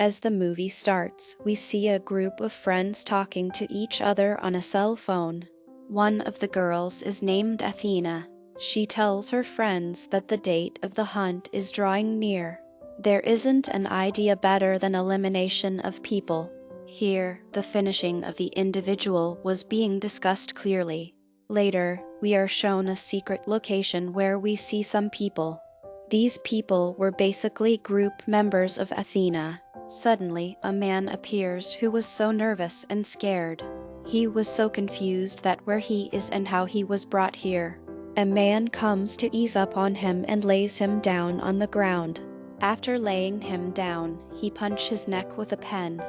As the movie starts, we see a group of friends talking to each other on a cell phone. One of the girls is named Athena. She tells her friends that the date of the hunt is drawing near. There isn't an idea better than elimination of people. Here, the finishing of the individual was being discussed clearly. Later, we are shown a secret location where we see some people. These people were basically group members of Athena. Suddenly, a man appears who was so nervous and scared. He was so confused that where he is and how he was brought here. A man comes to ease up on him and lays him down on the ground. After laying him down, he punches his neck with a pen.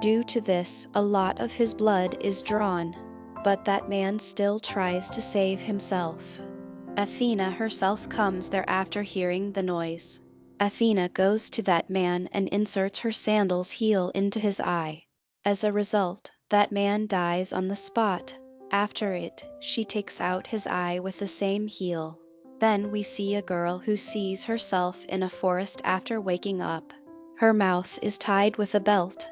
Due to this, a lot of his blood is drawn. But that man still tries to save himself. Athena herself comes there after hearing the noise. Athena goes to that man and inserts her sandal's heel into his eye. As a result, that man dies on the spot. After it, she takes out his eye with the same heel. Then we see a girl who sees herself in a forest after waking up. Her mouth is tied with a belt.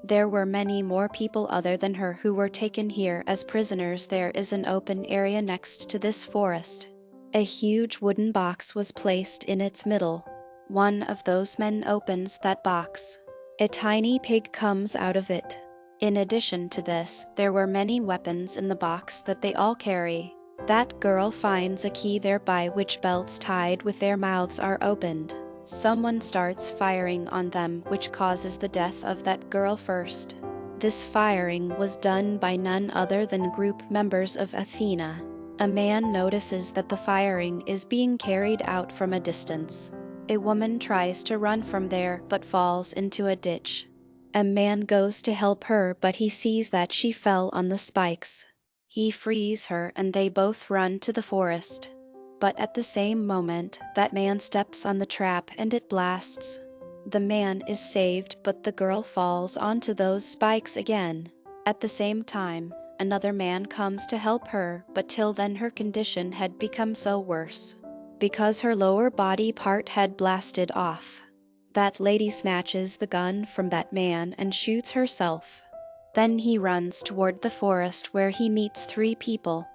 There were many more people other than her who were taken here as prisoners. There is an open area next to this forest. A huge wooden box was placed in its middle. One of those men opens that box. A tiny pig comes out of it. In addition to this, there were many weapons in the box that they all carry. That girl finds a key there by which belts tied with their mouths are opened. Someone starts firing on them, which causes the death of that girl first. This firing was done by none other than group members of Athena. A man notices that the firing is being carried out from a distance. A woman tries to run from there but falls into a ditch. A man goes to help her but he sees that she fell on the spikes. He frees her and they both run to the forest. But at the same moment, that man steps on the trap and it blasts. The man is saved but the girl falls onto those spikes again. At the same time, another man comes to help her, but till then her condition had become so worse. Because her lower body part had blasted off. That lady snatches the gun from that man and shoots herself. Then he runs toward the forest where he meets three people.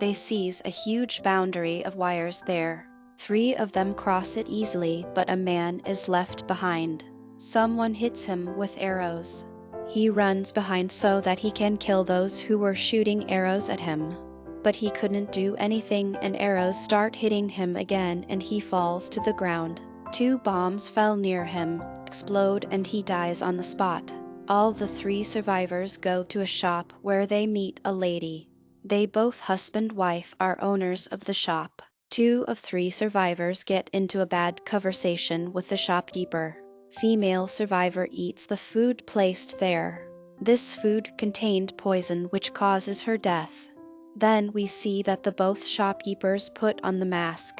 They seize a huge boundary of wires there. Three of them cross it easily, but a man is left behind. Someone hits him with arrows. He runs behind so that he can kill those who were shooting arrows at him. But he couldn't do anything and arrows start hitting him again and he falls to the ground. Two bombs fell near him, explode and he dies on the spot. All the three survivors go to a shop where they meet a lady. They both husband-wife are owners of the shop. Two of three survivors get into a bad conversation with the shopkeeper. Female survivor eats the food placed there. This food contained poison which causes her death. Then we see that the both shopkeepers put on the mask.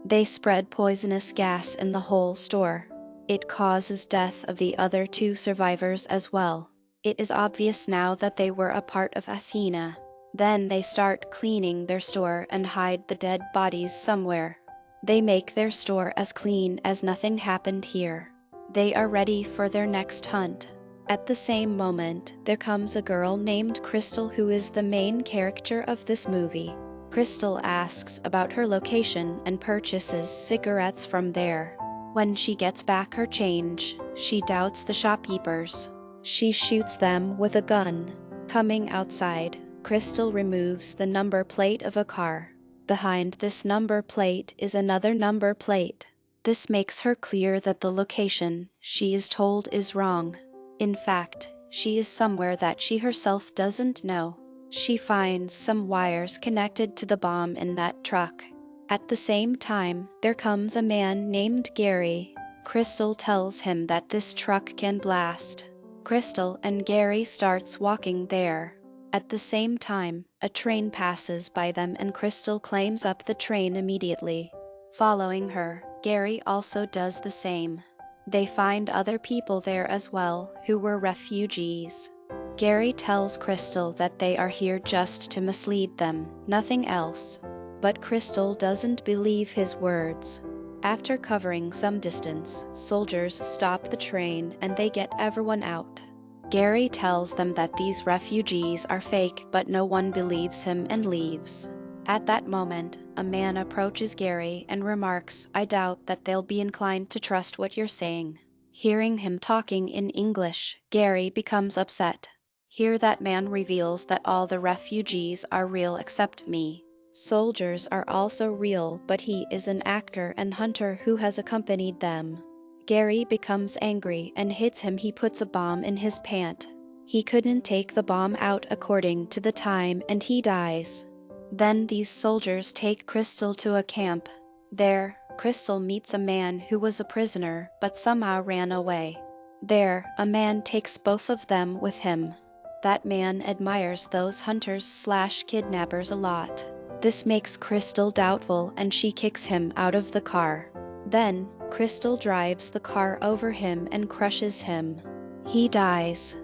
They spread poisonous gas in the whole store. It causes death of the other two survivors as well. It is obvious now that they were a part of Athena. Then they start cleaning their store and hide the dead bodies somewhere. They make their store as clean as nothing happened here. They are ready for their next hunt. At the same moment, there comes a girl named Crystal who is the main character of this movie. Crystal asks about her location and purchases cigarettes from there. When she gets back her change, she doubts the shopkeepers. She shoots them with a gun. Coming outside, Crystal removes the number plate of a car. Behind this number plate is another number plate. This makes her clear that the location she is told is wrong. In fact, she is somewhere that she herself doesn't know. She finds some wires connected to the bomb in that truck. At the same time, there comes a man named Gary. Crystal tells him that this truck can blast. Crystal and Gary starts walking there. At the same time, a train passes by them and Crystal climbs up the train immediately. Following her, Gary also does the same. They find other people there as well, who were refugees. Gary tells Crystal that they are here just to mislead them, nothing else. But Crystal doesn't believe his words. After covering some distance, soldiers stop the train and they get everyone out. Gary tells them that these refugees are fake, but no one believes him and leaves. At that moment, a man approaches Gary and remarks, "I doubt that they'll be inclined to trust what you're saying." Hearing him talking in English, Gary becomes upset. Here that man reveals that all the refugees are real except me. Soldiers are also real, but he is an actor and hunter who has accompanied them. Gary becomes angry and hits him. He puts a bomb in his pant. He couldn't take the bomb out according to the time and he dies. Then these soldiers take Crystal to a camp. There, Crystal meets a man who was a prisoner but somehow ran away. There, a man takes both of them with him. That man admires those hunters/kidnappers a lot. This makes Crystal doubtful and she kicks him out of the car. Then, Crystal drives the car over him and crushes him. He dies.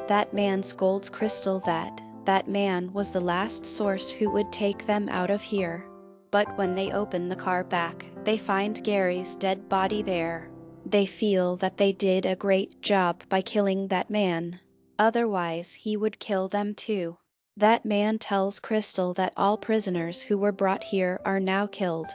That man scolds Crystal that man was the last source who would take them out of here. But when they open the car back, they find Gary's dead body there. They feel that they did a great job by killing that man. Otherwise, he would kill them too. That man tells Crystal that all prisoners who were brought here are now killed.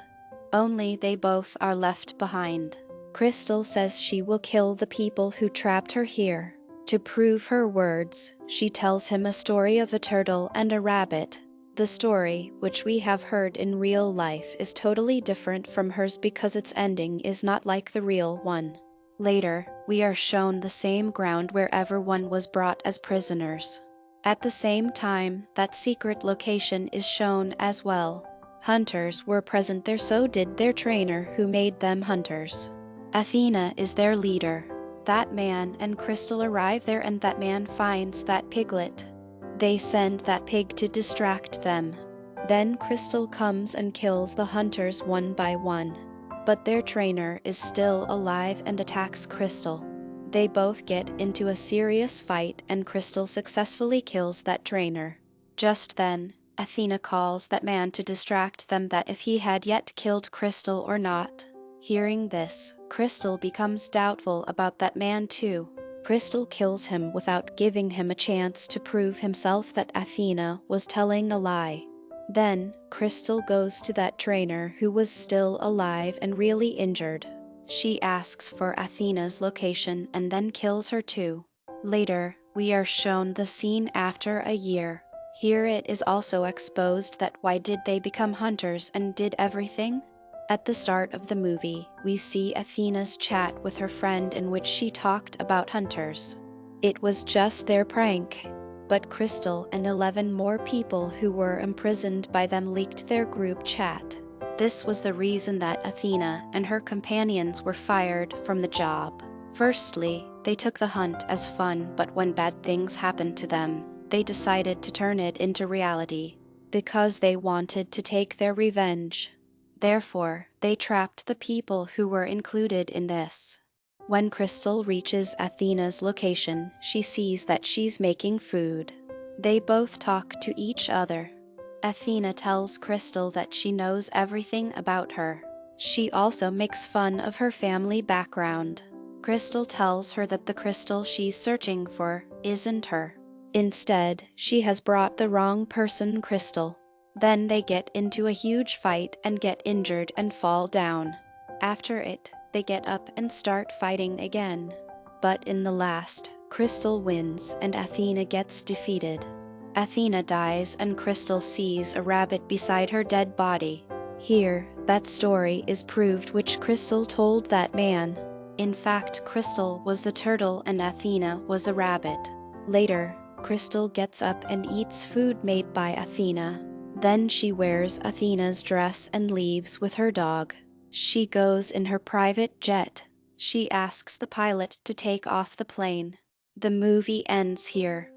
Only they both are left behind. Crystal says she will kill the people who trapped her here. To prove her words, she tells him a story of a turtle and a rabbit. The story, which we have heard in real life, is totally different from hers because its ending is not like the real one. Later, we are shown the same ground where everyone was brought as prisoners. At the same time, that secret location is shown as well. Hunters were present there, so did their trainer who made them hunters. Athena is their leader. That man and Crystal arrive there and that man finds that piglet. They send that pig to distract them. Then Crystal comes and kills the hunters one by one. But their trainer is still alive and attacks Crystal. They both get into a serious fight and Crystal successfully kills that trainer. Just then, Athena calls that man to distract them that if he had yet killed Crystal or not. Hearing this, Crystal becomes doubtful about that man too. Crystal kills him without giving him a chance to prove himself that Athena was telling a lie. Then, Crystal goes to that trainer who was still alive and really injured. She asks for Athena's location and then kills her too. Later, we are shown the scene after a year. Here it is also exposed that why did they become hunters and did everything? At the start of the movie, we see Athena's chat with her friend in which she talked about hunters. It was just their prank. But Crystal and 11 more people who were imprisoned by them leaked their group chat. This was the reason that Athena and her companions were fired from the job. Firstly, they took the hunt as fun, but when bad things happened to them, they decided to turn it into reality, because they wanted to take their revenge. Therefore, they trapped the people who were included in this. When Crystal reaches Athena's location, she sees that she's making food. They both talk to each other. Athena tells Crystal that she knows everything about her. She also makes fun of her family background. Crystal tells her that the Crystal she's searching for isn't her. Instead, she has brought the wrong person, Crystal. Then they get into a huge fight and get injured and fall down. After it, they get up and start fighting again. But in the last, Crystal wins and Athena gets defeated. Athena dies and Crystal sees a rabbit beside her dead body. Here, that story is proved which Crystal told that man. In fact, Crystal was the turtle and Athena was the rabbit. Later, Crystal gets up and eats food made by Athena. Then she wears Athena's dress and leaves with her dog. She goes in her private jet. She asks the pilot to take off the plane. The movie ends here.